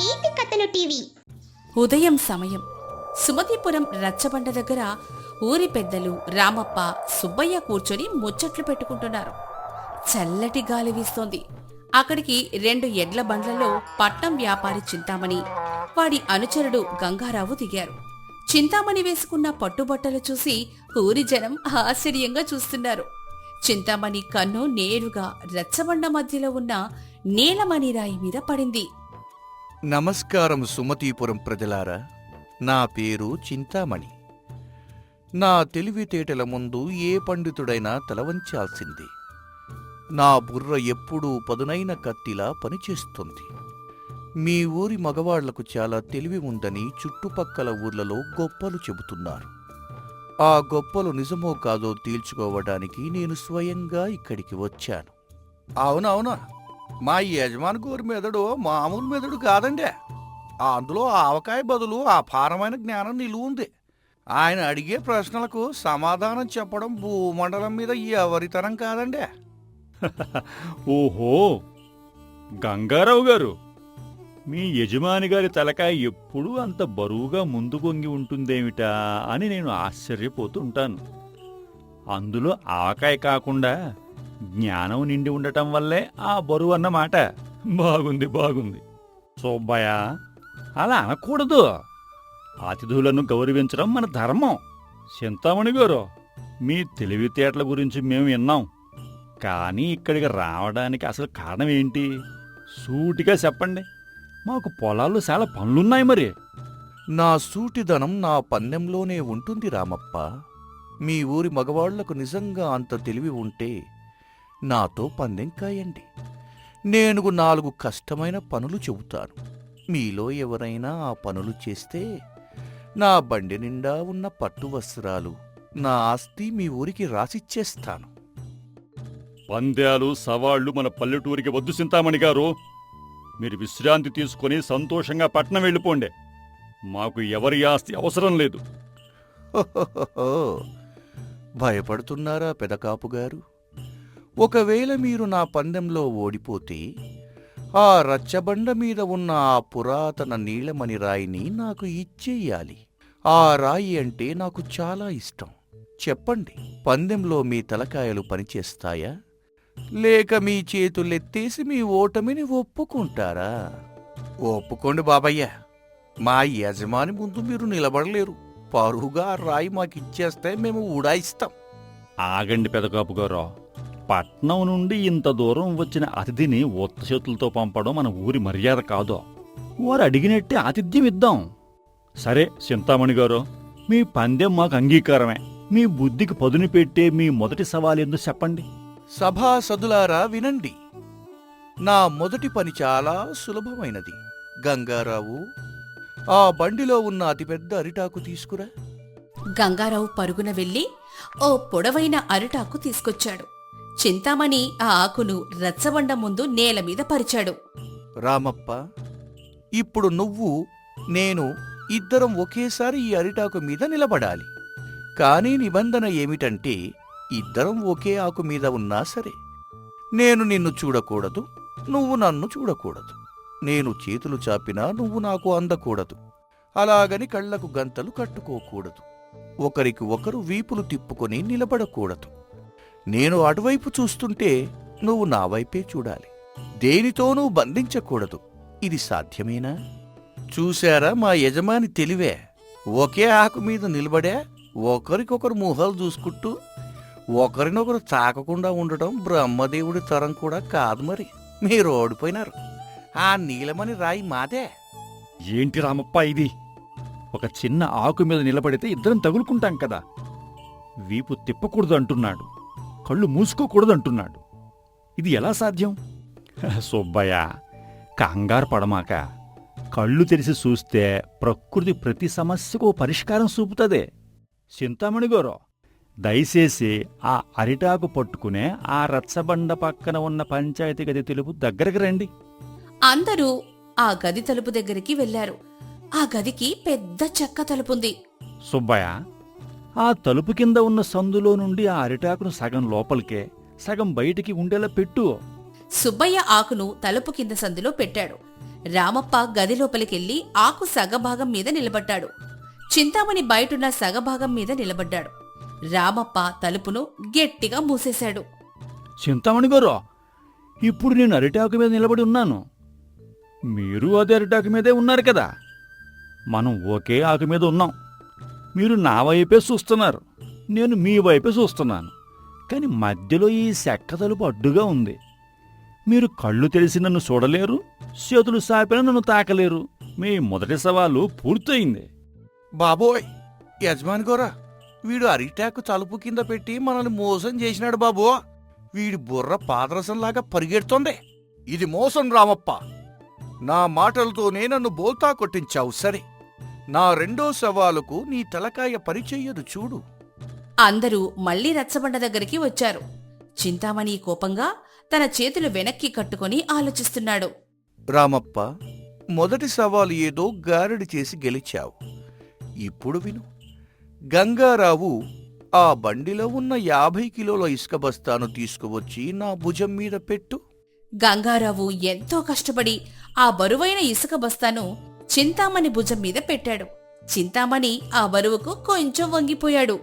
నీతి కథలు టీవీ. ఉదయం సమయం సుమతిపురం రచ్చబండ దగ్గర ఊరి పెద్దలు రామప్ప, సుబ్బయ్య కూర్చొని ముచ్చట్లు పెట్టుకుంటున్నారు. చల్లటి గాలి వీస్తోంది. అక్కడికి 2 ఎడ్ల బండ్లలో పట్నం వ్యాపారి చింతామణి, వాడి అనుచరుడు గంగారావు దిగారు. చింతామణి వేసుకున్న పట్టుబట్టలు చూసి ఊరి జనం ఆశ్చర్యంగా చూస్తున్నారు. చింతామణి కన్ను నేరుగా రచ్చబండ మధ్యలో ఉన్న నీలమణిరాయి మీద పడింది. నమస్కారం సుమతీపురం ప్రజలారా, నా పేరు చింతామణి. నా తెలివితేటల ముందు ఏ పండితుడైనా తలవంచాల్సింది. నా బుర్ర ఎప్పుడూ పదునైన కత్తిలా పనిచేస్తుంది. మీ ఊరి మగవాళ్లకు చాలా తెలివి ఉందని చుట్టుపక్కల ఊర్లలో గొప్పలు చెబుతున్నారు. ఆ గొప్పలు నిజమో కాదో తేల్చుకోవడానికి నేను స్వయంగా ఇక్కడికి వచ్చాను. అవునవునా, మా యజమాని గోరి మెదడు మామూలు మెదడు కాదండి. అందులో ఆవకాయ బదులు అపారమైన జ్ఞానం నిలువ ఉంది. ఆయన అడిగే ప్రశ్నలకు సమాధానం చెప్పడం భూమండలం మీద ఎవరితరం కాదండి. ఓహో, గంగారావు గారు, మీ యజమాని గారి తలకాయ ఎప్పుడూ అంత బరువుగా ముందు కొంగి ఉంటుందేమిటా అని నేను ఆశ్చర్యపోతుంటాను. అందులో ఆవకాయ కాకుండా జ్ఞానం నిండి ఉండటం వల్లే ఆ బరువు అన్నమాట. బాగుంది బాగుంది. సుబ్బయ్య, అలా అనకూడదు. అతిథులను గౌరవించడం మన ధర్మం. చింతామణి గారు, మీ తెలివితేటల గురించి మేము విన్నాం. కానీ ఇక్కడికి రావడానికి అసలు కారణం ఏంటి? సూటిగా చెప్పండి. మాకు పొలాల్లో చాలా పనులున్నాయి. మరి నా సూటిదనం నా పందెంలోనే ఉంటుంది రామప్ప. మీ ఊరి మగవాళ్లకు నిజంగా అంత తెలివి ఉంటే నాతో పందెం కాయండి. నేను 4 కష్టమైన పనులు చెబుతాను. మీలో ఎవరైనా ఆ పనులు చేస్తే నా బండి నిండా ఉన్న పట్టు వస్త్రాలు, నా ఆస్తి మీ ఊరికి రాసిచ్చేస్తాను. పందేలు సవాళ్లు మన పల్లెటూరికి వద్దు చింతామణి గారు. మీరు విశ్రాంతి తీసుకుని సంతోషంగా పట్నం వెళ్ళిపోండి. మాకు ఎవరి ఆస్తి అవసరం లేదు. హోహోహో, భయపడుతున్నారా పెదకాపుగారు? ఒకవేళ మీరు నా పందెంలో ఓడిపోతే ఆ రచ్చబండ మీద ఉన్న ఆ పురాతన నీలమణి రాయిని నాకు ఇచ్చేయాలి. ఆ రాయి అంటే నాకు చాలా ఇష్టం. చెప్పండి, పందెంలో మీ తలకాయలు పనిచేస్తాయా, లేక మీ చేతులెత్తేసి మీ ఓటమిని ఒప్పుకుంటారా? ఒప్పుకోండి బాబయ్య. మా యజమాని ముందు మీరు నిలబడలేరు. పరువుగా ఆ రాయి మాకిచ్చేస్తే మేము ఉడాయిస్తాం. ఆగండి పెదకాపు గారు. పట్నం నుండి ఇంత దూరం వచ్చిన అతిథిని ఉత్త చేతులతో పంపడం మన ఊరి మర్యాద కాదు. వారు అడిగినట్టే ఆతిథ్యం ఇద్దాం. సరే చింతామణి గారు, మీ పందెం మాకు అంగీకారమే. మీ బుద్ధికి పదును పెట్టే మీ మొదటి సవాల్ ఎందుకు చెప్పండి. సభాసదులారా వినండి. నా మొదటి పని చాలా సులభమైనది. గంగారావు, ఆ బండిలో ఉన్న అతిపెద్ద అరిటాకు తీసుకురా. గంగారావు పరుగున వెళ్లి ఓ పొడవైన అరిటాకు తీసుకొచ్చాడు. చింతామణి ఆ ఆకును రచ్చబండ ముందు నేల మీద పరిచాడు. రామప్ప, ఇప్పుడు నువ్వు, నేను ఇద్దరం ఒకేసారి ఈ అరిటాకు మీద నిలబడాలి. కానీ నిబంధన ఏమిటంటే ఇద్దరం ఒకే ఆకు మీద ఉన్నా సరే, నేను నిన్ను చూడకూడదు, నువ్వు నన్ను చూడకూడదు. నేను చేతులు చాపినా నువ్వు నాకు అందకూడదు. అలాగని కళ్లకు గంతలు కట్టుకోకూడదు. ఒకరికి ఒకరు వీపులు తిప్పుకొని నిలబడకూడదు. నేను అటువైపు చూస్తుంటే నువ్వు నా వైపే చూడాలి. దేనితోనూ బంధించకూడదు. ఇది సాధ్యమేనా? చూశారా మా యజమాని తెలివే. ఒకే ఆకు మీద నిలబడే ఒకరికొకరు మొహాలు చూసుకుంటూ ఒకరినొకరు తాకకుండా ఉండటం బ్రహ్మదేవుడి తరం కూడా కాదు. మరి మీరు ఓడిపోయినారు. ఆ నీలమణి రాయి మాదే. ఏంటి రామప్ప ఇది? ఒక చిన్న ఆకు మీద నిలబడితే ఇద్దరం తగులుకుంటాం కదా. వీపు తిప్పకూడదు అంటున్నాడు, కళ్ళు మూసుకోకూడదు అంటున్నాడు. ఇది ఎలా సాధ్యం? సుబ్బయ్య, కంగారు పడమాక. కళ్ళు తెరిచి చూస్తే ప్రకృతి ప్రతి సమస్యకు పరిష్కారం చూపుతుంది. చింతామణి గారు, దయచేసి ఆ అరిటాకు పట్టుకునే ఆ రచ్చబండ పక్కన ఉన్న పంచాయతీ గది తలుపు దగ్గరకు రండి. అందరూ ఆ గది తలుపు దగ్గరికి వెళ్లారు. ఆ గదికి పెద్ద చెక్క తలుపుంది. సుబ్బయ్య, ఆ తలుపు కింద ఉన్న సందులో నుండి ఆ అరిటాకును సగం లోపలికే సగం బయటికి ఉండేలా పెట్టు. సుబ్బయ్య ఆకును తలుపు కింద సందులో పెట్టాడు. రామప్ప గది లోపలికెళ్లి ఆకు సగభాగం మీద నిలబడ్డాడు. చింతామణి బయటున్న సగభాగం మీద నిలబడ్డాడు. రామప్ప తలుపును గట్టిగా మూసేశాడు. చింతామణి గారు, ఇప్పుడు నేను అరిటాకు మీద నిలబడి ఉన్నాను. మీరు అదే అరిటాకు మీదే ఉన్నారు కదా. మనం ఒకే ఆకు మీద ఉన్నాం. మీరు నా వైపే చూస్తున్నారు, నేను మీ వైపే చూస్తున్నాను. కాని మధ్యలో ఈ చెక్క తలుపు అడ్డుగా ఉంది. మీరు కళ్ళు తెలిసి నన్ను చూడలేరు, చేతులు సాపిన నన్ను తాకలేరు. మీ మొదటి సవాలు పూర్తయింది. బాబోయ్ యజమాని గోరా, వీడు అరిటాకు తలుపు కింద పెట్టి మనల్ని మోసం చేసినాడు బాబో. వీడి బుర్ర పాదరసంలాగా పరిగెడుతోంది. ఇది మోసం రామప్ప. నా మాటలతోనే నన్ను బోల్తా కొట్టించావు సరే. నా రెండో సవాలుకు నీ తలకాయ పనిచెయ్యదు చూడు. అందరూ మళ్లీ రచ్చబండ దగ్గరికి వచ్చారు. చింతామణి కోపంగా తన చేతులు వెనక్కి కట్టుకొని ఆలోచిస్తున్నాడు. రామప్ప, మొదటి సవాలు ఏదో గారడి చేసి గెలిచావు. ఇప్పుడు విను. గంగారావు ఆ బండిలో ఉన్న 50 కిలోల ఇసుక బస్తాను తీసుకువచ్చి నా భుజం మీద పెట్టు. గంగారావు ఎంతో కష్టపడి ఆ బరువైన ఇసుక బస్తాను చింతామణి భుజం మీద పెట్టాడు. చింతామణి ఆ బరువుకు కొంచెం వంగిపోయాడు.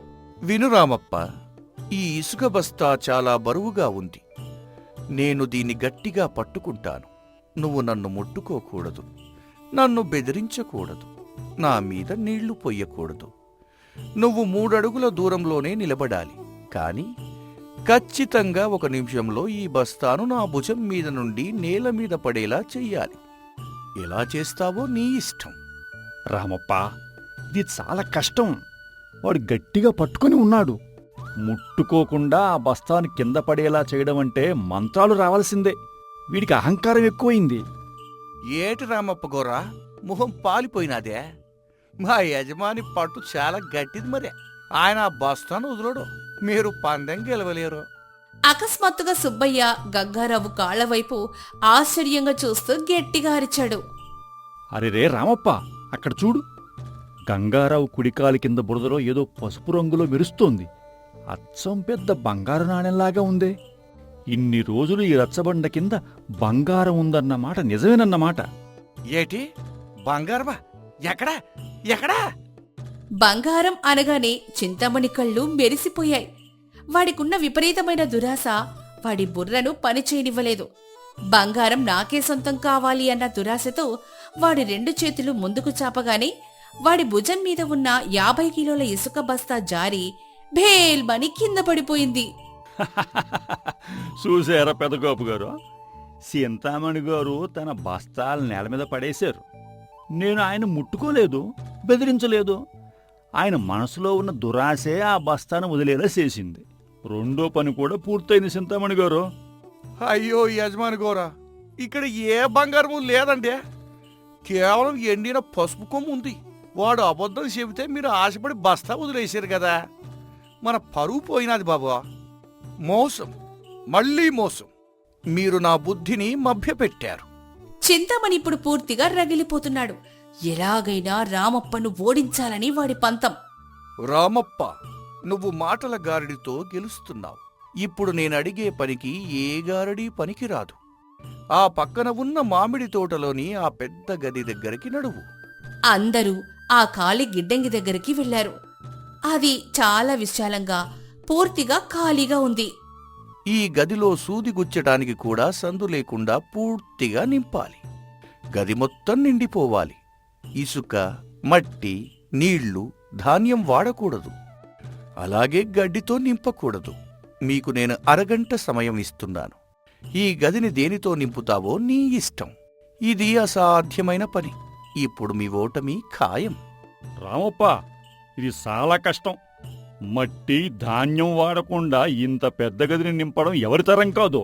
విను రామప్ప, ఈ ఇసుక బస్తా చాలా బరువుగా ఉంది. నేను దీన్ని గట్టిగా పట్టుకుంటాను. నువ్వు నన్ను ముట్టుకోకూడదు, నన్ను బెదిరించకూడదు, నా మీద నీళ్లు పొయ్యకూడదు. నువ్వు 3 అడుగుల దూరంలోనే నిలబడాలి. కాని ఖచ్చితంగా 1 నిమిషంలో ఈ బస్తాను నా భుజం మీద నుండి నేల మీద పడేలా చెయ్యాలి. ఎలా చేస్తావో నీ ఇష్టం. రామప్ప, ఇది చాలా కష్టం. వాడు గట్టిగా పట్టుకుని ఉన్నాడు. ముట్టుకోకుండా ఆ బస్తాను కింద పడేలా చేయడం అంటే మంత్రాలు రావాల్సిందే. వీడికి అహంకారం ఎక్కువైంది. ఏటి రామప్ప గోరా, మొహం పాలిపోయినాదే. మా యజమాని పట్టు చాలా గట్టిది మరే. ఆయన ఆ బస్తాను వదలడు. మీరు పందెం గెలవలేరు. అకస్మాత్తుగా సుబ్బయ్య గంగారావు కాళ్లవైపు ఆశ్చర్యంగా చూస్తూ గట్టిగా అరిచాడు. అరెరే రామప్ప, అక్కడ చూడు. గంగారావు కుడికాలి కింద బురదలో ఏదో పసుపు రంగులో మెరుస్తోంది. అచ్చం పెద్ద బంగారు నాణెంలాగా ఉందే. ఇన్ని రోజులు ఈ రచ్చబండ కింద బంగారం ఉందన్నమాట నిజమేనన్నమాట. ఏటి బంగారమా? ఎక్కడా ఎక్కడా? బంగారం అనగానే చింతామణి కళ్ళు మెరిసిపోయాయి. వాడికున్న విపరీతమైన దురాశ వాడి బుర్రను పనిచేయనివ్వలేదు. బంగారం నాకే సొంతం కావాలి అన్న దురాశతో వాడి 2 చేతులు ముందుకు చాపగానే వాడి భుజం మీద ఉన్న 50 కిలోల ఇసుక బస్తా జారి భేల్మని కింద పడిపోయింది. చూసారా పెదగోపు గారు, చింతామణి గారు తన బస్తాలు నేల మీద పడేశారు. నేను ఆయన ముట్టుకోలేదు, బెదిరించలేదు. ఆయన మనసులో ఉన్న దురాశే ఆ బస్తాను వదిలేలా చేసింది. రెండో పని కూడా పూర్తయింది చింతామణి గారు. అయ్యో యజమాని గోరా, ఇక్కడ ఏ బంగారము లేదండి. కేవలం ఎండిన పసుపు కొమ్ము ఉంది. వాడు అబద్ధం చెబితే మీరు ఆశపడి బస్తా వదిలేశారు కదా. మన పరువు పోయినది బాబా. మోసం, మళ్ళీ మోసం. మీరు నా బుద్ధిని మభ్యపెట్టారు. చింతామణి ఇప్పుడు పూర్తిగా రగిలిపోతున్నాడు. ఎలాగైనా రామప్పను ఓడించాలని వాడి పంతం. రామప్ప, నువ్వు మాటల గారడితో గెలుస్తున్నావు. ఇప్పుడు నేనడిగే పనికి ఏ గారడీ పనికిరాదు. ఆ పక్కన ఉన్న మామిడి తోటలోని ఆ పెద్ద గది దగ్గరికి నడువు. అందరూ ఆ ఖాళీ గిడ్డంగి దగ్గరికి వెళ్లారు. అది చాలా విశాలంగా పూర్తిగా ఖాళీగా ఉంది. ఈ గదిలో సూది గుచ్చటానికి కూడా సందు లేకుండా పూర్తిగా నింపాలి. గది మొత్తం నిండిపోవాలి. ఇసుక, మట్టి, నీళ్లు, ధాన్యం వాడకూడదు. అలాగే గడ్డితో నింపకూడదు. మీకు నేను అరగంట సమయం ఇస్తున్నాను. ఈ గదిని దేనితో నింపుతావో నీ ఇష్టం. ఇది అసాధ్యమైన పని. ఇప్పుడు మీ ఓటమి ఖాయం. రామప్ప, ఇది చాలా కష్టం. మట్టి, ధాన్యం వాడకుండా ఇంత పెద్ద గదిని నింపడం ఎవరి తరం కాదు.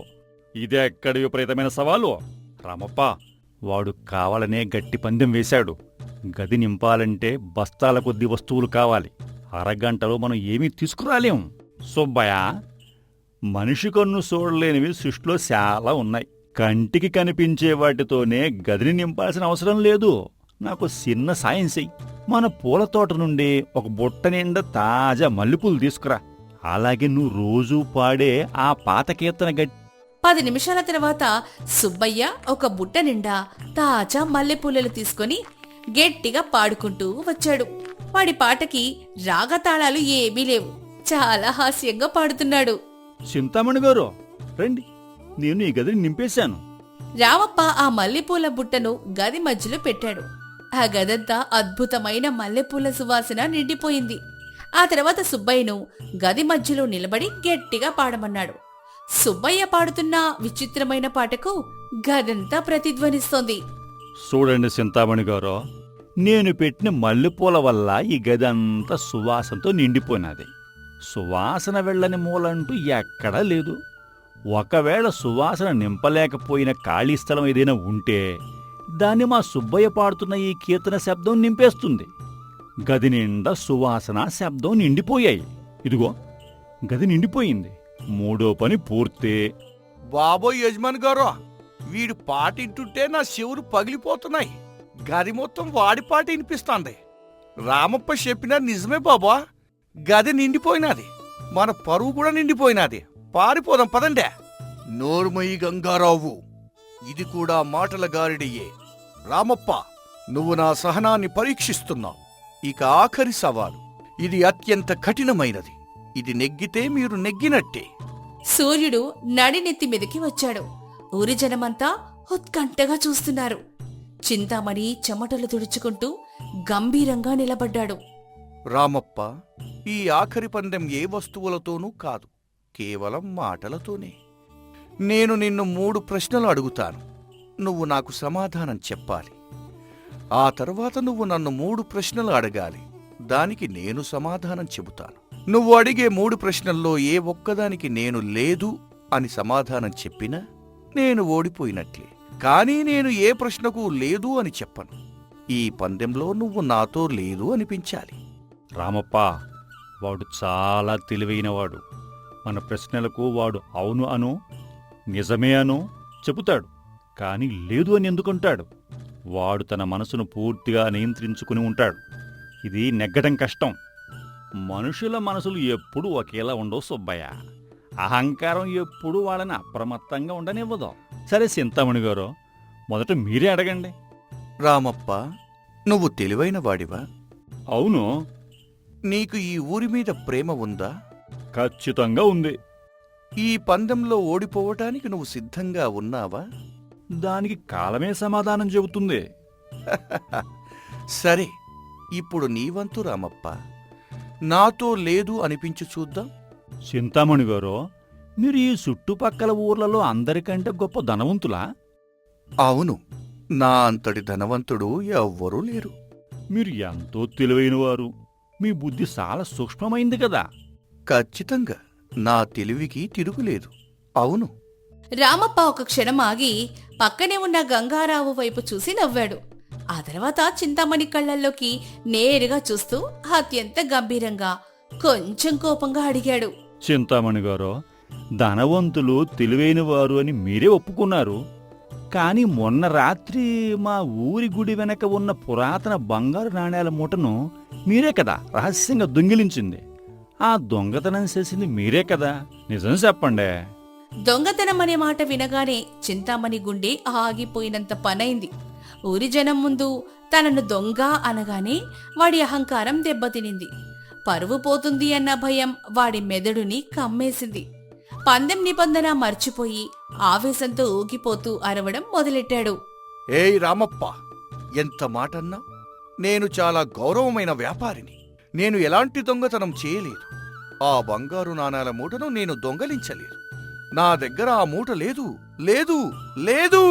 ఇదే ఎక్కడి విపరీతమైన సవాలు. రామప్ప, వాడు కావాలనే గట్టి పందెం వేశాడు. గది నింపాలంటే బస్తాల కొద్ది వస్తువులు కావాలి. అరగంటలో మనం ఏమీ తీసుకురాలేం. సుబ్బయ్య, మనిషి కన్ను చూడలేనివి సృష్టిలో చాలా ఉన్నాయి. కంటికి కనిపించే వాటితోనే గదిని నింపాల్సిన అవసరం లేదు. నాకు చిన్న సాయం చెయ్యి. మన పూల తోట నుండి ఒక బుట్ట నిండా తాజా మల్లెపూలు తీసుకురా. అలాగే నువ్వు రోజూ పాడే ఆ పాత కీర్తన 10 నిమిషాల తర్వాత సుబ్బయ్య ఒక బుట్ట నిండా తాజా మల్లెపూలలు తీసుకొని గట్టిగా పాడుకుంటూ వచ్చాడు. వాడి పాటకి రాగతాళాలు ఏమీ లేవు. చాలా హాస్యంగా పాడుతున్నాడు. చింతామణి గారు రండి, నేను ఈ గదిని నింపేశాను. రామప్ప ఆ మల్లెపూల బుట్టను గది మధ్యలో పెట్టాడు. ఆ గదంతా అద్భుతమైన మల్లెపూల సువాసన నిండిపోయింది. ఆ తర్వాత సుబ్బయ్యను గది మధ్యలో నిలబడి గట్టిగా పాడమన్నాడు. సుబ్బయ్య పాడుతున్న విచిత్రమైన పాటకు గదంతా ప్రతిధ్వనిస్తోంది. చూడండి చింతామణి గారు, నేను పెట్టిన మల్లెపూల వల్ల ఈ గది అంతా సువాసనతో నిండిపోయినది. సువాసన వెళ్ళని మూలంటూ ఎక్కడా లేదు. ఒకవేళ సువాసన నింపలేకపోయిన ఖాళీ స్థలం ఏదైనా ఉంటే దాన్ని మా సుబ్బయ్య పాడుతున్న ఈ కీర్తన శబ్దం నింపేస్తుంది. గది నిండా సువాసన శబ్దం నిండిపోయాయి. ఇదిగో గది నిండిపోయింది. మూడో పని పూర్తే. బాబోయ్ యజమాని గారు, వీడి పాట ఇంటుంటే నా చెవులు పగిలిపోతున్నాయి. గది మొత్తం వాడి పాట వినిపిస్తాంది. రామప్ప చెప్పినా నిజమే బాబా, గది నిండిపోయినది. మన పరువు కూడా నిండిపోయినది. పారిపోదాం పదండే. నోర్మయి గంగారావు, ఇది కూడా మాటల గారిడియే. రామప్ప, నువ్వు నా సహనాన్ని పరీక్షిస్తున్నావు. ఇక ఆఖరి సవాలు. ఇది అత్యంత కఠినమైనది. ఇది నెగ్గితే మీరు నెగ్గినట్టే. సూర్యుడు నడినెత్తి మీదకి వచ్చాడు. ఊరి జనమంతా ఉత్కంఠగా చూస్తున్నారు. చింతామణి చెమటలు తుడుచుకుంటూ గంభీరంగా నిలబడ్డాడు. రామప్ప, ఈ ఆఖరి పందెం ఏ వస్తువులతోనూ కాదు, కేవలం మాటలతోనే. నేను నిన్ను 3 ప్రశ్నలు అడుగుతాను. నువ్వు నాకు సమాధానం చెప్పాలి. ఆ తర్వాత నువ్వు నన్ను 3 ప్రశ్నలు అడగాలి. దానికి నేను సమాధానం చెబుతాను. నువ్వు అడిగే 3 ప్రశ్నల్లో ఏ ఒక్కదానికి నేను లేదు అని సమాధానం చెప్పినా నేను ఓడిపోయినట్లే. కానీ నేను ఏ ప్రశ్నకు లేదు అని చెప్పను. ఈ పందెంలో నువ్వు నాతో లేదు అనిపించాలి. రామప్ప, వాడు చాలా తెలివైనవాడు. మన ప్రశ్నలకు వాడు అవును అను, నిజమే అను చెబుతాడు. కాని లేదు అని ఎందుకుంటాడు? వాడు తన మనసును పూర్తిగా నియంత్రించుకుని ఉంటాడు. ఇది నెగ్గడం కష్టం. మనుషుల మనసులు ఎప్పుడూ ఒకేలా ఉండవు సుబ్బయ్య. అహంకారం ఎప్పుడూ వాళ్ళని అప్రమత్తంగా ఉండనివ్వదు. సరే చింతామణి గారు, మొదట మీరే అడగండి. రామప్ప, నువ్వు తెలివైన వాడివా? అవును. నీకు ఈ ఊరి మీద ప్రేమ ఉందా? ఖచ్చితంగా ఉంది. ఈ పందెంలో ఓడిపోవటానికి నువ్వు సిద్ధంగా ఉన్నావా? దానికి కాలమే సమాధానం చెబుతుంది. సరే, ఇప్పుడు నీ వంతు రామప్ప. నాతో లేదు అనిపించు చూద్దాం. చింతామణి గారు, మీరు ఈ చుట్టుపక్కల ఊర్లలో అందరికంటే గొప్ప ధనవంతులా? అవును, నా అంతటి ధనవంతుడు ఎవ్వరూ లేరు. మీరు ఎంతో తెలివైనవారు. మీ బుద్ధి చాలా సూక్ష్మమైంది కదా. ఖచ్చితంగా నా తెలివికి తిరుగులేదు. అవును. రామప్ప ఒక క్షణం ఆగి పక్కనే ఉన్న గంగారావు వైపు చూసి నవ్వాడు. ఆ తర్వాత చింతామణి కళ్ళల్లోకి నేరుగా చూస్తూ అత్యంత గంభీరంగా, కొంచెం కోపంగా అడిగాడు. చింతామణి గారు, ధనవంతులు తెలివైనవారు అని మీరే ఒప్పుకున్నారు. కాని మొన్న రాత్రి మా ఊరి గుడి వెనక ఉన్న పురాతన బంగారు నాణేల మూటను మీరే కదా రహస్యంగా దొంగిలించింది. ఆ దొంగతనం చేసింది మీరే కదా, నిజం చెప్పండి. దొంగతనం అనే మాట వినగానే చింతామణి గుండె ఆగిపోయినంత పనైంది. ఊరి జనం ముందు తనను దొంగ అనగానే వాడి అహంకారం దెబ్బతినింది. పరువు పోతుంది అన్న భయం వాడి మెదడుని కమ్మేసింది. పందెం నిబంధన మర్చిపోయి ఆవేశంతో ఊగిపోతూ అరవడం మొదలెట్టాడు. ఏయ్ రామప్ప, ఎంత మాటన్నా! నేను చాలా గౌరవమైన వ్యాపారిని. నేను ఎలాంటి దొంగతనం చేయలేదు. ఆ బంగారు నాణాల మూటను నేను దొంగలించలేదు. నా దగ్గర ఆ మూట లేదు, లేదు, లేదు.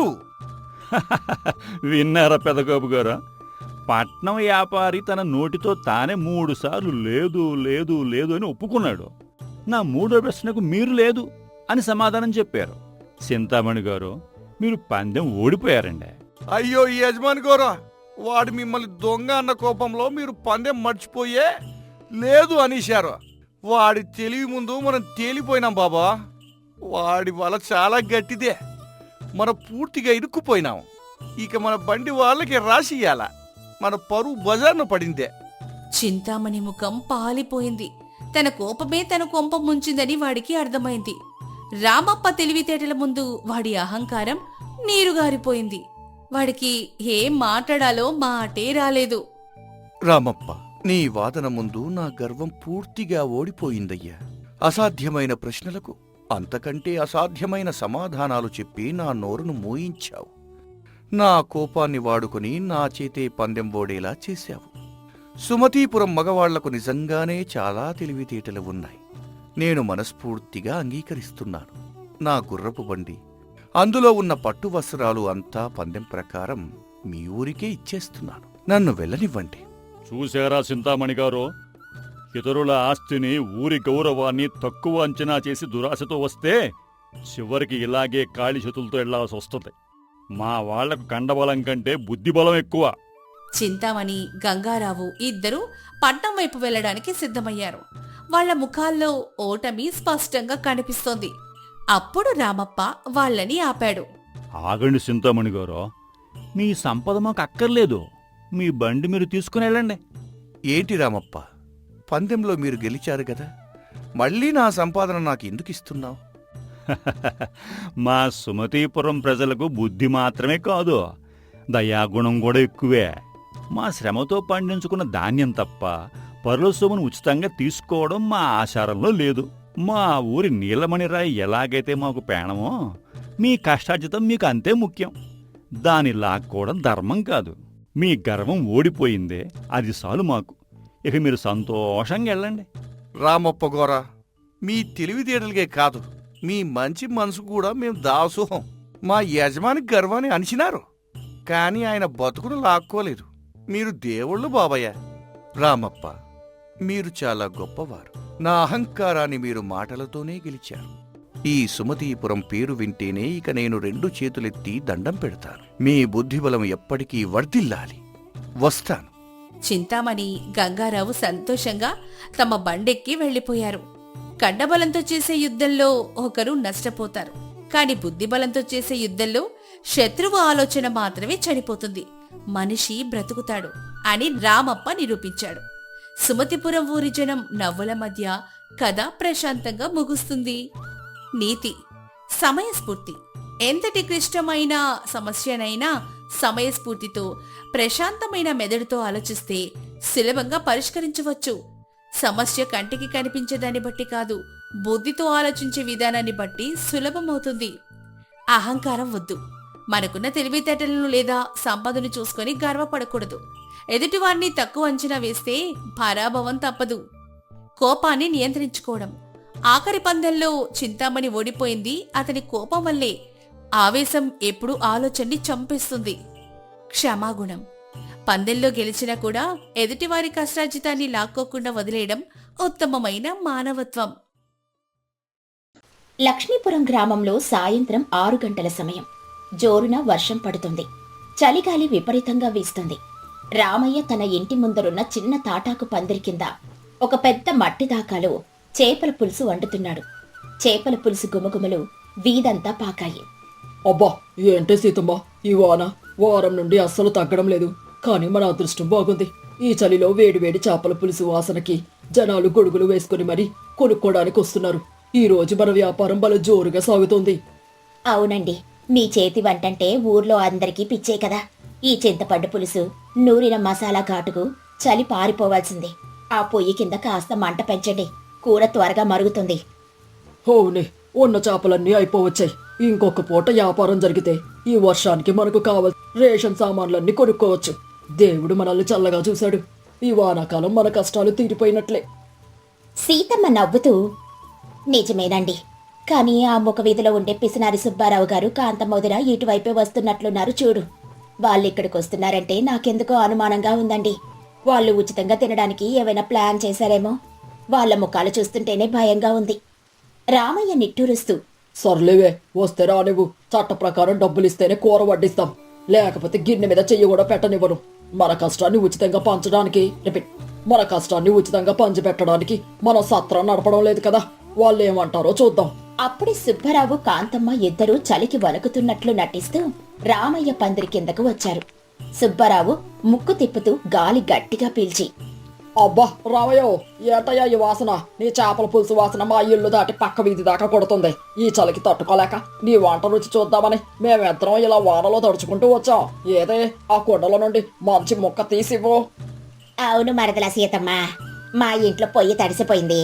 విన్నారా పెదగోపు గారు? పట్నం వ్యాపారి తన నోటితో తానే 3 సార్లు లేదు లేదు లేదు అని ఒప్పుకున్నాడు. నా 3వ ప్రశ్నకు మీరు లేదు అని సమాధానం చెప్పారు. చింతామణి గారు, మీరు పందెం ఓడిపోయారండి. అయ్యో ఈ యజమాని గోరా, వాడు మిమ్మల్ని దొంగ అన్న కోపంలో మీరు పందెం మర్చిపోయే లేదు అనేశారు. వాడి తెలివి ముందు మనం తేలిపోయినాం బాబా. వాడి వల చాలా గట్టిదే. మనం పూర్తిగా ఇరుక్కుపోయినాం. ఇక మన బండి వాళ్ళకి రాసియ్యాల. మన పరువు బజార్ను పడిందే. చింతామణి ముఖం పాలిపోయింది. తన కోపమే తన కొంప ముంచిందని వాడికి అర్థమైంది. రామప్ప తెలివితేటల ముందు వాడి అహంకారం నీరుగారిపోయింది. వాడికి ఏం మాట్లాడాలో మాటే రాలేదు. రామప్ప, నీ వాదన ముందు నా గర్వం పూర్తిగా ఓడిపోయిందయ్యా. అసాధ్యమైన ప్రశ్నలకు అంతకంటే అసాధ్యమైన సమాధానాలు చెప్పి నా నోరును మూయించావు. నా కోపాన్ని వాడుకుని నా చేతే పందెం ఓడేలా చేశావు. సుమతీపురం మగవాళ్లకు నిజంగానే చాలా తెలివితేటలు ఉన్నాయి. నేను మనస్ఫూర్తిగా అంగీకరిస్తున్నాను. నా గుర్రపు బండి, అందులో ఉన్న పట్టు వస్త్రాలు అంతా పందెం ప్రకారం మీ ఊరికే ఇచ్చేస్తున్నాను. నన్ను వెళ్ళనివ్వండి. చూశారా చింతామణి గారు, ఇతరుల ఆస్తిని, ఊరి గౌరవాన్ని తక్కువ అంచనా చేసి దురాశతో వస్తే చివరికి ఇలాగే ఖాళీ చేతులతో వెళ్లాల్సి వస్తుంది. మా వాళ్లకు కండబలం కంటే బుద్ధిబలం ఎక్కువ. చింతామణి, గంగారావు ఇద్దరూ పట్నం వైపు వెళ్లడానికి సిద్ధమయ్యారు. వాళ్ల ముఖాల్లో ఓటమి స్పష్టంగా కనిపిస్తోంది. అప్పుడు రామప్ప వాళ్ళని ఆపాడు. ఆగండి చింతామణి గారు, మీ సంపద మాకు అక్కర్లేదు. మీ బండి మీరు తీసుకుని వెళ్ళండి. ఏంటి రామప్ప, పందెంలో మీరు గెలిచారు కదా, మళ్ళీ నా సంపాదన నాకు ఎందుకు ఇస్తున్నావు? మా సుమతీపురం ప్రజలకు బుద్ధి మాత్రమే కాదు, దయాగుణం కూడా ఎక్కువే. మా శ్రమతో పండించుకున్న ధాన్యం తప్ప పరుల సొమ్మును ఉచితంగా తీసుకోవడం మా ఆచారంలో లేదు. మా ఊరి నీలమణిరాయి ఎలాగైతే మాకు పేణమో, మీ కష్టార్జితం మీకు అంతే ముఖ్యం. దాని లాక్కోవడం ధర్మం కాదు. మీ గర్వం ఓడిపోయిందే, అది చాలు మాకు. ఇక మీరు సంతోషంగా వెళ్ళండి. రామప్ప గోరా, మీ తెలివితేటలకే కాదు, మీ మంచి మనసు కూడా మేం దాసోహం. మా యజమాని గర్వాన్ని అణిచినారు, కాని ఆయన బతుకును లాక్కోలేదు. మీరు దేవుళ్ళు బాబయ్య. రామప్ప, మీరు చాలా గొప్పవారు. నా అహంకారాన్ని మీరు మాటలతోనే గెలిచారు. ఈ సుమతీపురం పేరు వింటేనే ఇక నేను 2 చేతులెత్తి దండం పెడతాను. మీ బుద్ధిబలం ఎప్పటికీ వర్ధిల్లాలి. వస్తాను. చింతామణి, గంగారావు సంతోషంగా తమ బండెక్కి వెళ్లిపోయారు. కండబలంతో చేసే యుద్ధంలో ఒకరు నష్టపోతారు, కాని బుద్ధిబలంతో చేసే యుద్ధంలో శత్రువు ఆలోచన మాత్రమే చనిపోతుంది, మనిషి బ్రతుకుతాడు అని రామప్ప నిరూపించాడు. సుమతిపురం ఊరి జనం నవ్వుల మధ్య కథ ప్రశాంతంగా ముగుస్తుంది. నీతి: సమయస్ఫూర్తి. ఎంతటి క్లిష్టమైన సమస్యనైనా సమయస్ఫూర్తితో, ప్రశాంతమైన మెదడుతో ఆలోచిస్తే సులభంగా పరిష్కరించవచ్చు. సమస్య కంటికి కనిపించేదాన్ని బట్టి కాదు, బుద్ధితో ఆలోచించే విధానాన్ని బట్టి సులభమవుతుంది. అహంకారం వద్దు. మనకున్న తెలివితేటలను లేదా సంపదను చూసుకొని గర్వపడకూడదు. ఎదుటివారిని తక్కువ అంచనా వేస్తే పరాభవం తప్పదు. కోపాన్ని నియంత్రించుకోవడం. ఆఖరి పందెంలో చింతామణి ఓడిపోయింది అతని కోపం వల్లే. ఆవేశం ఎప్పుడూ ఆలోచనని చంపేస్తుంది. క్షమాగుణం. పందెంలో గెలిచినా కూడా ఎదుటివారి కష్టార్జితాన్ని లాక్కోకుండా వదిలేయడం ఉత్తమమైన మానవత్వం. లక్ష్మీపురం గ్రామంలో సాయంత్రం 6 గంటల సమయం. జోరున వర్షం పడుతుంది. చలిగాలి విపరీతంగా వీస్తుంది. రామయ్య తన ఇంటి ముందరున్న చిన్న తాటాకు పందిరి కింద ఒక పెద్ద మట్టి దాకాలో చేపల పులుసు వండుతున్నాడు. చేపల పులుసు గుమగుమలు వీధంతా పాకాయి. అబ్బా, ఏంటే సీతమ్మ, ఈ వారం నుండి అస్సలు తగ్గడం లేదు. కానీ మన అదృష్టం బాగుంది. ఈ చలిలో వేడివేడి చేపల పులుసు వాసనకి జనాలు గొడుగులు వేసుకుని మరీ కొనుక్కోడానికి వస్తున్నారు. ఈ రోజు మన వ్యాపారం బల జోరుగా సాగుతోంది. అవునండి, మీ చేతి వంటంటే ఊర్లో అందరికీ పిచ్చే కదా. ఈ చింతపండు పులుసు, నూరిన మసాలా ఘాటుకు చలి పారిపోవాల్సిందే. ఆ పొయ్యి కింద కాస్త మంట పెంచండి, కూర త్వరగా మరుగుతుంది. అవునే, ఉన్న చేపలన్నీ అయిపోవచ్చాయి. ఇంకొక పూట వ్యాపారం జరిగితే ఈ వర్షానికి మనకు కావాల్సిన రేషన్ సామాన్లన్నీ కొనుక్కోవచ్చు. దేవుడు మనల్ని చల్లగా చూశాడు. ఈ వానాకాలం మన కష్టాలు తీరిపోయినట్లే. సీతమ్మ నవ్వుతూ, నిజమేనండి, కానీ ఆ ముఖ వీధిలో ఉండే పిసినారి సుబ్బారావు గారు, కాంతమ్మోదిర ఇటువైపే వస్తున్నట్లున్నారు చూడు. వాళ్ళిక్కడికి వస్తున్నారంటే నాకెందుకో అనుమానంగా ఉందండి. వాళ్ళు ఉచితంగా తినడానికి ఏమైనా ప్లాన్ చేశారేమో. వాళ్ళ ముఖాలు చూస్తుంటేనే భయంగా ఉంది. రామయ్య నిట్టూరుస్తూ, సర్లేవే, వస్తే రానివ్వు. చట్ట ప్రకారం డబ్బులిస్తేనే కూర వడ్డిస్తాం, లేకపోతే గిన్నె మీద చెయ్యి కూడా పెట్టనివ్వను. మన కష్టాన్ని ఉచితంగా పంచిపెట్టడానికి మనం సత్రం నడపడం లేదు కదా. వాళ్ళు ఏమంటారో చూద్దాం. అప్పుడే సుబ్బారావు, కాంతమ్మ ఇద్దరూ చలికి వణుకుతున్నట్లు నటిస్తూ రామయ్య పందిరి కిందకు వచ్చారు. సుబ్బారావు ముక్కు తిప్పుతూ గాలి గట్టిగా పీల్చి, అబ్బా రామయ్యో, ఏటయ్యా ఈ వాసన? నీ చేపల పులుసు వాసన మా ఇల్లు దాటి పక్క వీధి దాకా కొడుతుంది. ఈ చలికి తట్టుకోలేక నీ వంట రుచి చూద్దామని మేమిద్దరం ఇలా వానలో తడుచుకుంటూ వచ్చాం. ఏదే ఆ కుండల నుండి మంచి ముక్క తీసివ్వు. అవును మరదల సీతమ్మ, మా ఇంట్లో పొయ్యి తడిసిపోయింది.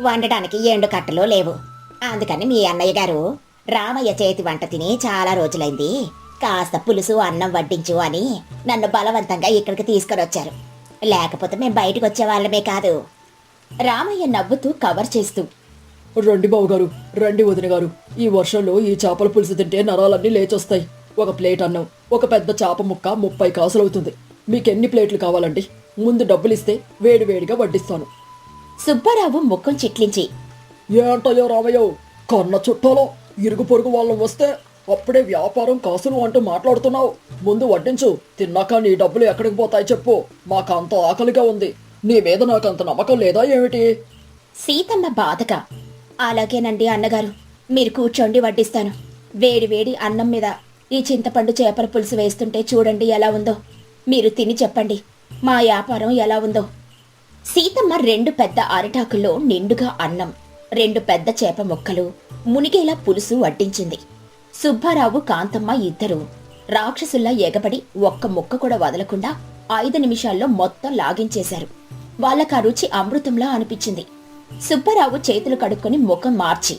వండటానికి ఎండు కట్టలు లేవు. అందుకని మీ అన్నయ్య గారు రామయ్య చేతి వంట తిని చాలా రోజులైంది, కాస్త పులుసు అన్నం వడ్డించు అని నన్ను బలవంతంగా ఇక్కడికి తీసుకొని వచ్చారు. లేకపోతే మేము బయటకు వచ్చేవాళ్ళమే కాదు. రామయ్య నవ్వుతూ కవర్ చేస్తూ, రండి బావుగారు, రండి వదిన గారు. ఈ వర్షంలో ఈ చేపల పులుసు తింటే నరాలన్నీ లేచొస్తాయి. ఒక ప్లేట్ అన్నం, ఒక పెద్ద చేప ముక్క 30 కాసులవుతుంది. మీకెన్ని ప్లేట్లు కావాలండి? ముందు డబ్బులిస్తే వేడివేడిగా వడ్డిస్తాను. సుబ్బారావు ముఖం చిట్లించి, ఏంటయ్యో రామయ్యో, కన్న చుట్టాలో ఇరుగు పొరుగు వాళ్ళం వస్తే అప్పుడే వ్యాపారం కాసులు అంటూ మాట్లాడుతున్నావు. ముందు వడ్డించు, తిన్నాక నీ డబ్బులు ఎక్కడికి పోతాయి చెప్పు. మాకంత ఆకలిగా ఉంది. నీ మీద నాకంత నమ్మకం లేదా ఏమిటి? సీతమ్మ బాధగా, అలాగేనండి అన్నగారు, మీరు కూర్చోండి వడ్డిస్తాను. వేడి వేడి అన్నం మీద ఈ చింతపండు చేపల పులుసు వేస్తుంటే చూడండి ఎలా ఉందో. మీరు తిని చెప్పండి మా వ్యాపారం ఎలా ఉందో. సీతమ్మ 2 పెద్ద అరిటాకుల్లో నిండుగా అన్నం, 2 పెద్ద చేప ముక్కలు, మునిగేలా పులుసు వడ్డించింది. సుబ్బారావు కాంతమ్మ ఇద్దరు రాక్షసుల్లా ఎగబడి ఒక్క ముక్క కూడా వదలకుండా 5 నిమిషాల్లో మొత్తం లాగించేశారు. వాళ్ళకా రుచి అమృతంలా అనిపించింది. సుబ్బారావు చేతులు కడుక్కొని ముఖం మార్చి,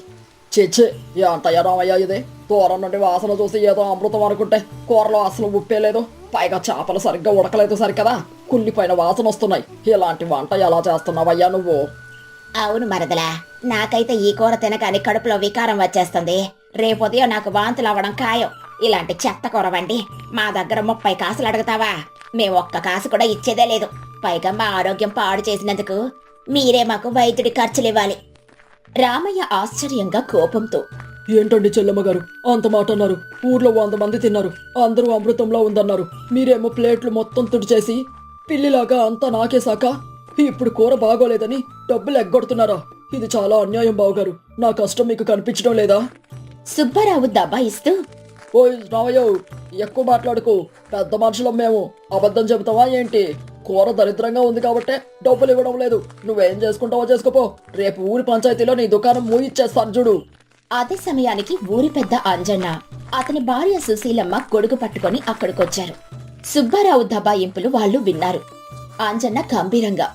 చిచ్చే, ఏంటయ్యా రామయ్య ఇదే? దూరం నుండి వాసన చూసి ఏదో అమృతం అనుకుంటే కూరలో అసలు ఉప్పే లేదు. పైగా చేపలు సరిగ్గా ఉడకలేదు సరికదా, కుళ్ళిపోయిన వాసన వస్తున్నాయి. ఇలాంటి వంట ఎలా చేస్తున్నావయ్యా నువ్వు? అవును మరదలా, నాకైతే ఈ కూర తినగానే కడుపులో వికారం వచ్చేస్తుంది. రేపొదయం నాకు వాంతులు అవ్వడం ఖాయం. ఇలాంటి చెత్త కూర వండి మా దగ్గర 30 కాసులు అడుగుతావా? మేము ఒక్క కాసు కూడా ఇచ్చేదే లేదు. పైగా మా ఆరోగ్యం పాడు చేసినందుకు మీరే మాకు వైద్యుడి ఖర్చులివ్వాలి. రామయ్య ఆశ్చర్యంగా కోపంతో, ఏంటండి చెల్లమ్మ గారు అంత మాట అన్నారు? ఊర్లో 100 మంది తిన్నారు, అందరూ అమృతంలో ఉందన్నారు. మీరేమో ప్లేట్లు మొత్తం తుడిచేసి పిల్లిలాగా అంతా నాకేశాక ఇప్పుడు కూర బాగోలేదని డబ్బులు ఎగ్గొడుతున్నారా? ఇది చాలా అన్యాయం బావగారు. నా కష్టం మీకు కనిపించడం లేదా? సుబ్బారావు దబాయిస్తూ, ఓయ్ రామయ్య, ఎక్కువ మాట్లాడుకో. పెద్ద మనుషులం మేము. అబద్ధం చెబుతావా ఏంటి? కూర దరిద్రంగా ఉంది కాబట్టే డబ్బులు ఇవ్వడం లేదు. నువ్వేం చేసుకుంటావో చేసుకోపో. రేపు ఊరి పంచాయతీలో నీ దుకాణం మూయిచ్చేస్తాను చూడు. అదే సమయానికి ఊరి పెద్ద అంజన్న, అతని భార్య సుశీలమ్మ గొడుగు పట్టుకొని అక్కడికొచ్చారు. సుబ్బారావు దబాయింపులు వాళ్ళు విన్నారు. అంజన్న గంభీరంగా,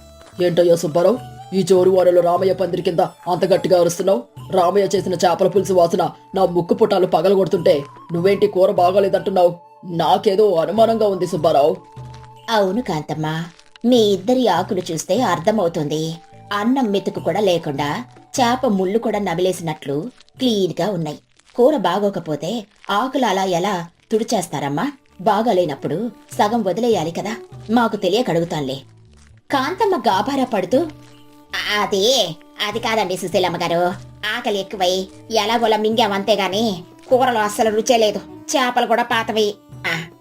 ఏంటయ్యో సుబ్బారావు, ఈ జోరు వారలో రామయ్య పందిరి కింద అంత గట్టిగా అరుస్తున్నావు? రామయ్య చేసిన చేపల పులుసు వాసన నా ముక్కు పుట్టాలు పగలగొడుతుంటే నువ్వేంటి కూర బాగోలేదంటున్నావు? నాకేదో అనుమానంగా ఉంది సుబ్బారావు. అవును కాంతమ్మ, మీ ఇద్దరి ఆకులు చూస్తే అర్థమవుతుంది. అన్నం మెతుకు కూడా లేకుండా చేప ముళ్ళు కూడా నమిలేసినట్లు క్లీన్గా ఉన్నాయి. కూర బాగోకపోతే ఆకులు అలా ఎలా తుడిచేస్తారమ్మా? బాగాలేనప్పుడు సగం వదిలేయాలి కదా. మాకు తెలియక అడుగుతానులే. కాంతమ్మ గాభారా పడుతూ, అది కాదండి సుశీలమ్మ గారు, ఆకలి ఎక్కువై ఎలాగోలా మింగామంతేగాని కూరలో అస్సలు రుచే లేదు. చేపలు కూడా పాతవి,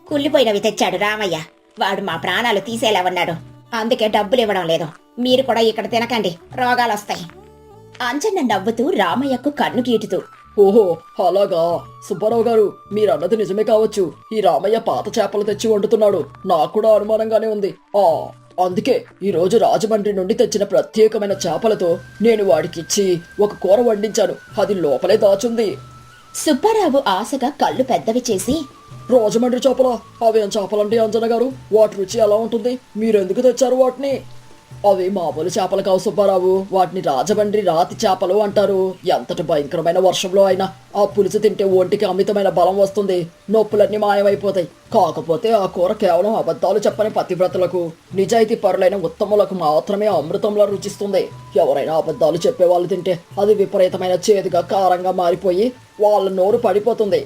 కుళ్ళిపోయినవి తెచ్చాడు రామయ్య. వాడు మా ప్రాణాలు తీసేలా ఉన్నాడు. అందుకే డబ్బులు ఇవ్వడం లేదు. మీరు కూడా ఇక్కడ తినకండి, రోగాలొస్తాయి. అంజన్న నవ్వుతూ రామయ్యకు కన్ను గీటుతూ, ఓహో అలాగా సుబ్బారావు గారు, మీరన్నది నిజమే కావచ్చు. ఈ రామయ్య పాత చేపలు తెచ్చి వండుతున్నాడు. నాకు కూడా అనుమానంగానే ఉంది. అందుకే ఈ రోజు రాజమండ్రి నుండి తెచ్చిన ప్రత్యేకమైన చేపలతో నేను వాడికిచ్చి ఒక కూర వండించాను. అది లోపలే దాచుంది. సుబ్బారావు ఆశగా కళ్ళు పెద్దవి చేసి, రాజమండ్రి చేపలా? అవేం చేపలండి అంజన గారు? వాటి రుచి ఎలా ఉంటుంది? మీరెందుకు తెచ్చారు వాటిని? అవి మామూలు చేపలు కావు సుబ్బారావు. వాటిని రాజమండ్రి రాతి చేపలు అంటారు. ఎంతటి భయంకరమైన వర్షంలో అయినా ఆ పులుసు తింటే ఒంటికి అమితమైన బలం వస్తుంది. నొప్పులన్నీ మాయమైపోతాయి. కాకపోతే ఆ కూర కేవలం అబద్ధాలు చెప్పని పతివ్రతలకు, నిజాయితీ పరులైన ఉత్తములకు మాత్రమే అమృతంలా రుచిస్తుంది. ఎవరైనా అబద్ధాలు చెప్పేవాళ్ళు తింటే అది విపరీతమైన చేదుగా కారంగా మారిపోయి వాళ్ళ నోరు పడిపోతుంది.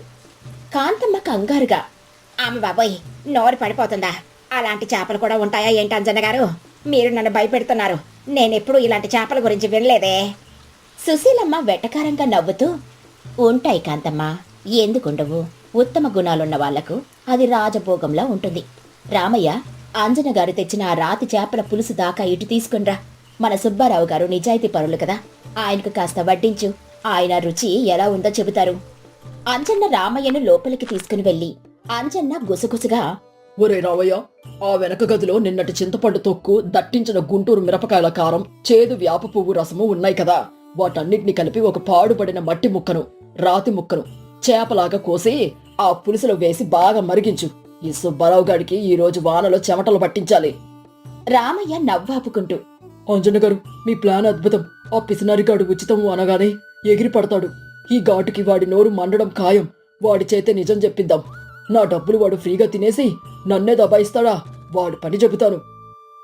కాంతమ్మ కంగారుగా, ఆమె బాబోయ్, నోరు పడిపోతుందా? అలాంటి చేపలు కూడా ఉంటాయా ఏంటి అంజన్న గారు? మీరు నన్ను భయపెడుతున్నారు. నేనెప్పుడు ఇలాంటి చేపల గురించి వినలేదే. సుశీలమ్మ వెటకారంగా నవ్వుతూ, ఉంటాయి కాంతమ్మ, ఎందుకుండవు? ఉత్తమ గుణాలున్న వాళ్లకు అది రాజభోగంలా ఉంటుంది. రామయ్య, అంజన గారు తెచ్చిన ఆ రాతి చేపల పులుసు దాకా ఇటు తీసుకునిరా. మన సుబ్బారావు గారు నిజాయితీ పరులు కదా, ఆయనకు కాస్త వడ్డించు. ఆయన రుచి ఎలా ఉందో చెబుతారు. అంజన్న రామయ్యను లోపలికి తీసుకుని వెళ్లి అంజన్న గుసగుసగా, ఒరే రామయ్య, ఆ వెనక గదిలో నిన్నటి చింతపండు తొక్కు, దట్టించిన గుంటూరు మిరపకాయల కారం, చేదు వేప పువ్వు రసము ఉన్నాయి కదా. వాటన్నిటిని కలిపి ఒక పాడుపడిన మట్టి ముక్కను, రాతి ముక్కను చేపలాగా కోసి ఆ పులుసులో వేసి బాగా మరిగించు. ఈ సుబ్బారావు గారికి ఈ రోజు వానలో చెమటలు పట్టించాలి. రామయ్య నవ్వాపుకుంటూ, అంజన్న గారు, మీ ప్లాన్ అద్భుతం. ఆ పిసినారిగాడు ఉచితము అనగానే ఎగిరి పడతాడు. ఈ ఘాటుకి వాడి నోరు మండడం ఖాయం. వాడి చేతే నిజం చెప్పిద్దాం. నా డబ్బులు వాడు ఫ్రీగా తినేసి నన్నే దబాయిస్తాడా? వాడి పని చెబుతాను.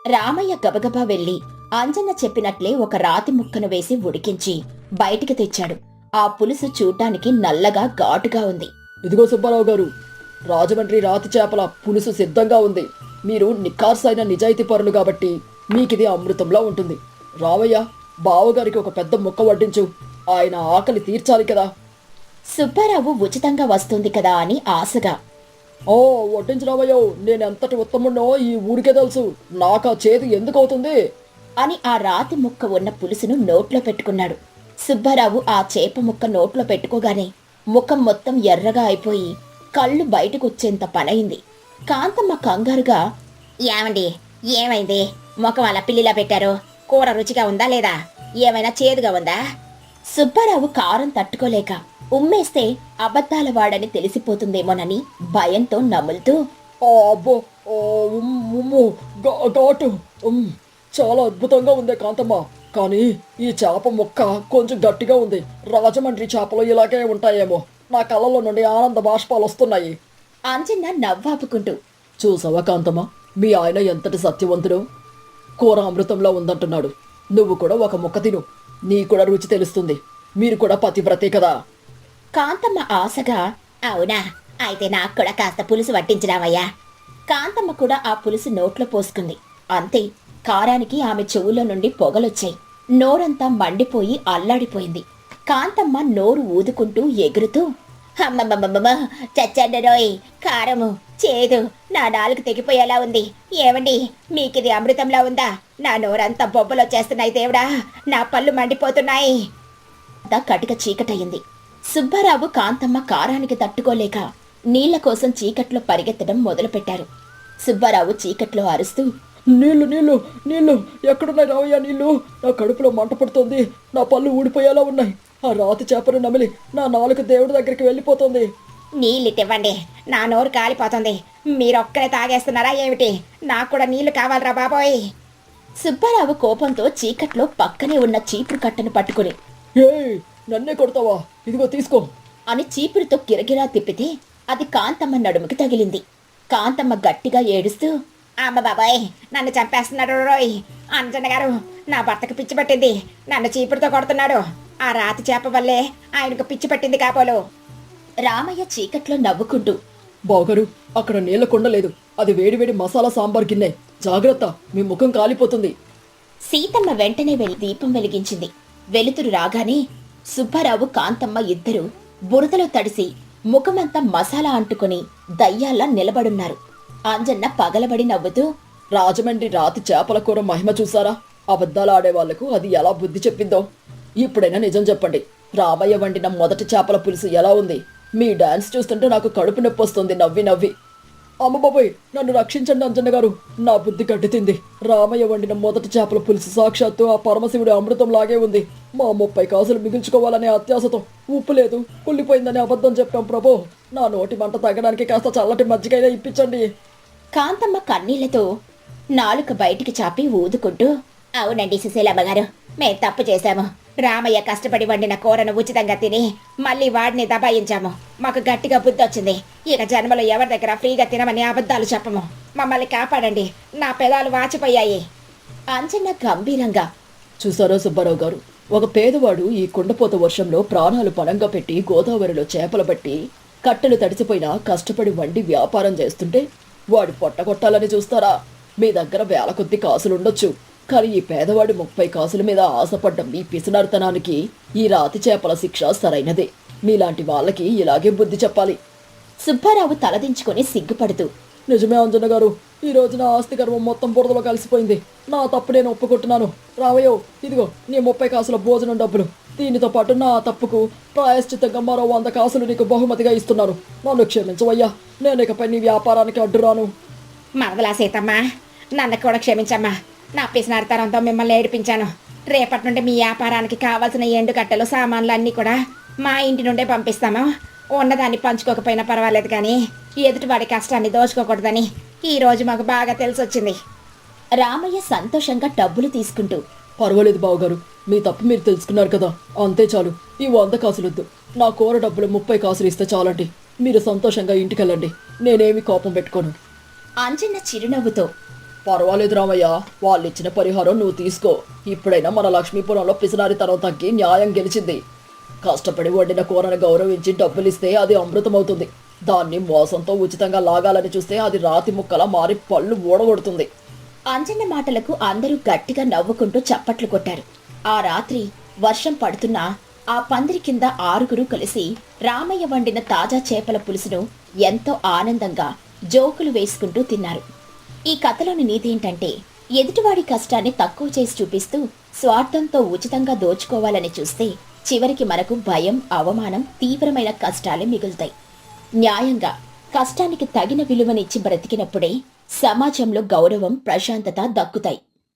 రామయ్య గబగబా వెళ్లి అంజన్న చెప్పినట్లే ఒక రాతి ముక్కను వేసి ఉడికించి బయటికి తెచ్చాడు. ఆ పులుసు చూడ్డానికి నల్లగా ఘాటుగా ఉంది. ఇదిగో సుబ్బారావు గారు, రాజమండ్రి రాతి చేపల పులుసు సిద్ధంగా ఉంది. మీరు నిఖార్సైన నిజాయితీ పరులు కాబట్టి మీకిది అమృతంలా ఉంటుంది. రామయ్య, బావగారికి ఒక పెద్ద ముక్క వడ్డించు. ఆయన ఆకలి తీర్చాలి కదా. సుబ్బారావు ఉచితంగా వస్తుంది కదా అని ఆశగా, ఓ వడ్డించు రామయ్యో, నేనెంతటి ఉత్తమున్నో ఈ ఊరికే తెలుసు. నాకా చేదు ఎందుకవుతుంది అని ఆ రాతి ముక్క ఉన్న పులుసును నోట్లో పెట్టుకున్నాడు. సుబ్బారావు ఆ చేప ముక్క నోట్లో పెట్టుకోగానే ముఖం మొత్తం ఎర్రగా అయిపోయి కళ్ళు బయటకొచ్చేంత పనయింది. కాంతమ్మ కంగారుగా, ఏమండి, ఏమైంది? ముఖం అలా పిల్లిలా పెట్టారు. కూర రుచిగా ఉందా లేదా? ఏమైనా చేదుగా ఉందా? సుబ్బారావు కారం తట్టుకోలేక ఉమ్మేస్తే అబద్ధాల వాడని తెలిసిపోతుందేమోనని భయంతో నములుతూ, అబ్బో, ఉమ్ము, ఘాటు. చాలా అద్భుతంగా ఉంది కాంతమ్మ. కానీ ఈ చేప ముక్క కొంచెం గట్టిగా ఉంది. రాజమండ్రి చేపలు ఇలాగే ఉంటాయేమో. నా కళ్ళలో నుండి ఆనంద బాష్పాలు వస్తున్నాయి. అంజన్న నవ్వాపుకుంటూ, చూసావా కాంతమ్మ, మీ ఆయన ఎంతటి సత్యవంతుడు. కూర అమృతంలో ఉందంటున్నాడు. నువ్వు కూడా ఒక ముక్క తిను, నీ కూడా రుచి తెలుస్తుంది. మీరు కూడా పతివ్రతే కదా. కాంతమ్మ ఆశగా, అవునా, అయితే నాకు కూడా కాస్త పులుసు వట్టించినావయ్యా. కాంతమ్మ కూడా ఆ పులుసు నోట్లో పోసుకుంది. అంతే, కారానికి ఆమె చెవులో నుండి పొగలొచ్చాయి. నోరంతా మండిపోయి అల్లాడిపోయింది. కాంతమ్మ నోరు ఊదుకుంటూ ఎగురుతూ, అమ్మమ్మమ్మమ్మ, చచ్చండరోయ్, కారము, చేదు, నా నాలుగు తెగిపోయేలా ఉంది. ఏమండి, మీకిది అమృతంలా ఉందా? నా నోరంతా బొబ్బలొచ్చేస్తున్నాయి దేవుడా, నా పళ్ళు మండిపోతున్నాయి. కటిక చీకటయింది. సుబ్బారావు, కాంతమ్మ కారానికి తట్టుకోలేక నీళ్ల కోసం చీకట్లో పరిగెత్తడం మొదలుపెట్టారు. సుబ్బారావు చీకట్లో అరుస్తూ, నీళ్లు నీళ్లు నీళ్లు, ఎక్కడున్నాయి రావయ్యా నీళ్లు? నా కడుపులో మంట పడుతోంది. నా పళ్ళు ఊడిపోయేలా ఉన్నాయి. ఆ రాతి చేపను నమిలి నా నాలుక దేవుడి దగ్గరికి వెళ్ళిపోతుంది. నీళ్ళిటివ్వండి, నా నోరు కాలిపోతుంది. మీరొక్కరే తాగేస్తున్నారా ఏమిటి? నాకు కూడా నీళ్లు కావాలరా బాబోయ్. సుబ్బారావు కోపంతో చీకట్లో పక్కనే ఉన్న చీపురు కట్టను పట్టుకుని, ఏయ్, నన్నే కొడతావా? ఇదిగో తీసుకో అని చీపురుతో కిరగిరా తిప్పితే అది కాంతమ్మ నడుముకి తగిలింది. కాంతమ్మ గట్టిగా ఏడుస్తూ, అమ్మ బాబాయ్, నన్ను చంపేస్తున్నాడు రోయ్. అంజన్న గారు, నా భర్తకు పిచ్చి పట్టింది. నన్ను చీపురుతో కొడుతున్నాడు. ఆ రాతి చేప వల్లే ఆయనకు పిచ్చి పట్టింది కాపోలు. రామయ్య చీకట్లో నవ్వుకుంటూ, బావగారు, అక్కడ నీళ్ల కుండ లేదు. అది వేడివేడి మసాలా సాంబార్ గిన్నె. జాగ్రత్త, మీ ముఖం కాలిపోతుంది. సీతమ్మ వెంటనే వెళ్లి దీపం వెలిగించింది. వెలుతురు రాగానే సుబ్బారావు, కాంతమ్మ ఇద్దరూ బురదలో తడిసి ముఖమంతా మసాలా అంటుకుని దయ్యాల్లా నిలబడున్నారు. అంజన్న పగలబడి నవ్వుతూ, రాజమండ్రి రాతి చేపల కూర మహిమ చూసారా? అబద్ధాలు ఆడేవాళ్లకు అది ఎలా బుద్ధి చెప్పిందో. ఇప్పుడైనా నిజం చెప్పండి, రామయ్య వండిన మొదటి చేపల పులుసు ఎలా ఉంది? మీ డాన్స్ చూస్తుంటే నాకు కడుపు నొప్పి వస్తుంది నవ్వి నవ్వి. అమ్మ బాబాయ్, నన్ను రక్షించండి అంజన్న గారు, నా బుద్ధి గడ్డితింది. రామయ్య వండిన మొదటి చేపల పులుసు సాక్షాత్తు ఆ పరమశివుడి అమృతం లాగే ఉంది. మా 30 కాసులు మిగుల్చుకోవాలనే అత్యాశతో ఉప్పు లేదు, కుళ్ళిపోయిందని అబద్ధం చెప్పాం ప్రభు. నా నోటి మంట తగ్గడానికి కాస్త చల్లటి మజ్జిగైనా ఇప్పించండి. కాంతమ్మ కన్నీళ్లతో నాలుక బయటికి చాపి ఊదుకుంటూ, అవునండి సుశీలమ్మ గారు, మేం తప్పు చేశాము. రామయ్య కష్టపడి వండిన కూరను ఉచితంగా తిని మళ్ళీ వాడిని దబాయించాము. మాకు గట్టిగా బుద్ధి వచ్చింది. ఇక జన్మలో ఎవరి దగ్గర ఫ్రీగా తినమని అబద్ధాలు చెప్పము. మమ్మల్ని కాపాడండి, నా పెదాలు వాచిపోయాయి. అంజన్న గంభీరంగా, చూసారా సుబ్బారావు గారు, ఒక పేదవాడు ఈ కుండపోత వర్షంలో ప్రాణాలు పణంగా పెట్టి గోదావరిలో చేపలు పట్టి కట్టెలు తడిసిపోయినా కష్టపడి వండి వ్యాపారం చేస్తుంటే వాడి పొట్టగొట్టాలని చూస్తారా? మీ దగ్గర వేల కొద్ది కాసులుండొచ్చు, కానీ ఈ పేదవాడి 30 కాసుల మీద ఆశపడ్డ మీ పిసినారితనానికి ఈ రాతి చేపల శిక్ష సరైనదే. మీలాంటి వాళ్ళకి ఇలాగే బుద్ధి చెప్పాలి. సుబ్బారావు తలదించుకొని సిగ్గుపడుతూ, నిజమే అంజన్న గారు, ఈ రోజు నా ఆస్తి గర్వం మొత్తం బురదలో కలిసిపోయింది. నా తప్పు నేను ఒప్పుకుంటున్నాను. రావయ్యో, ఇదిగో నీ 30 కాసుల భోజనం డబ్బులు. దీనితో పాటు నా తప్పుకు ప్రాయశ్చిత్తంగా మరో 100 కాసులు నీకు బహుమతిగా ఇస్తున్నాను. నన్ను క్షమించవయ్యా, నేను ఇకపై నీ వ్యాపారానికి అడ్డురాను. మరదలా సీతమ్మ, నన్ను కూడా క్షమించమ్మా. నా పిసినారితనంతో మిమ్మల్ని ఏడిపించాను. రేపటి నుండి మీ వ్యాపారానికి కావాల్సిన ఎండు కట్టెలు సామాన్లు అన్నీ కూడా మా ఇంటి నుండే పంపిస్తాము. ఉన్నదాన్ని పంచుకోకపోయినా పర్వాలేదు, కానీ ఎదుటివాడి కష్టాన్ని దోచుకోకూడదని ఈ రోజు మాకు బాగా తెలిసొచ్చింది. రామయ్య సంతోషంగా డబ్బులు తీసుకుంటూ, పర్వాలేదు బావగారు, మీ తప్పు మీరు తెలుసుకున్నారు కదా, అంతే చాలు. ఈ 100 కాసులొద్దు, నా కూర డబ్బులు 30 కాసులు ఇస్తే చాలండి. మీరు సంతోషంగా ఇంటికెళ్ళండి, నేనేమి కోపం పెట్టుకోను. అంజన్న చిరునవ్వుతో, పర్వాలేదు రామయ్య, వాళ్ళిచ్చిన పరిహారం నువ్వు తీసుకో. ఇప్పుడైనా మన లక్ష్మీపురంలో పిసినారితనం తగ్గి న్యాయం గెలిచింది. కష్టపడి వండిన కూరను గౌరవించి డబ్బులిస్తే అది అమృతమవుతుంది. దాన్ని మోసంతో ఉచితంగా లాగాలని చూస్తే అది రాతి ముక్కలా మారి పళ్ళు ఊడగొడుతుంది. అంజన్న మాటలకు అందరూ గట్టిగా నవ్వుకుంటూ చప్పట్లు కొట్టారు. ఆ రాత్రి వర్షం పడుతున్నా ఆ పందిరి కింద 6గురు కలిసి రామయ్య వండిన తాజా చేపల పులుసును ఎంతో ఆనందంగా జోకులు వేసుకుంటూ తిన్నారు. ఈ కథలోని నీతి ఏంటంటే, ఎదుటివాడి కష్టాన్ని తక్కువ చేసి చూపిస్తూ స్వార్థంతో ఉచితంగా దోచుకోవాలని చూస్తే చివరికి మనకు భయం, అవమానం, తీవ్రమైన కష్టాలే మిగులుతాయి. న్యాయంగా కష్టానికి తగిన విలువనిచ్చి బ్రతికినప్పుడే సమాజంలో గౌరవం, ప్రశాంతత దక్కుతాయి.